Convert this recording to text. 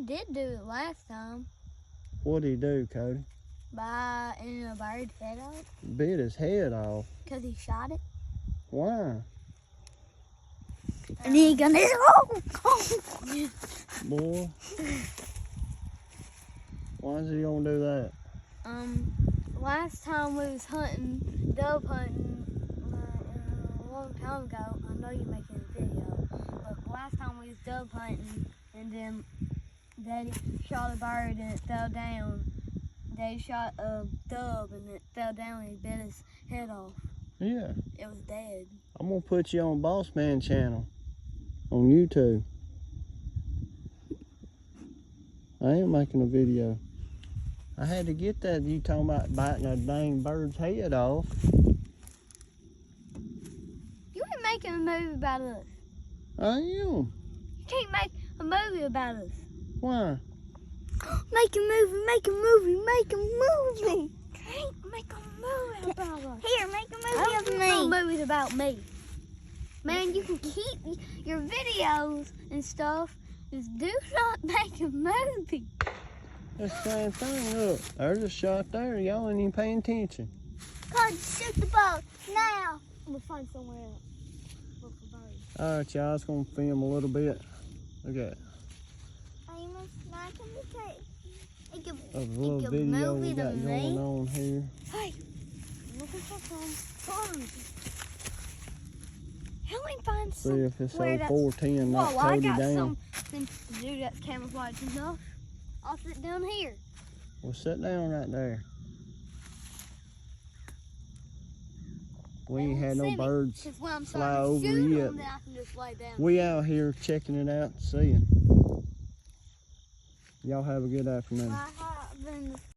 did do it last time. What'd he do, Kody? By ending a bird's head off. Bit his head off. Because he shot it. Why? And then he got his Boy. Why is he gonna do that? Last time we was hunting, dove hunting, a long time ago. I know you're making a video, but last time we was dove hunting, and then Daddy shot a bird and it fell down. Daddy shot a dove and it fell down and he bit his head off. Yeah. It was dead. I'm gonna put you on Boss Man channel on YouTube. I am making a video. I had to get that. You talking about biting a dang bird's head off? You ain't making a movie about us. I am. You can't make a movie about us. Why? Make a movie, make a movie, make a movie. Can't make a movie about us. Here, make a movie of me. No movies about me. Man, you can keep your videos and stuff. Just do not make a movie. That's the same thing. Look, there's a shot there. Y'all ain't even paying attention. Kody, shoot the boat now. I'm gonna find somewhere else. Look for birds. All right, y'all. It's gonna film a little bit. Look at it. A little video we got going on here. Hey, looking for some birds. Help me find some. See if it's on 410, not Whoa, I Kody got down. something to do that's camouflage enough. I'll sit down here. Well, sit down right there. We ain't had no birds fly over yet. We out here checking it out and seeing. Y'all have a good afternoon.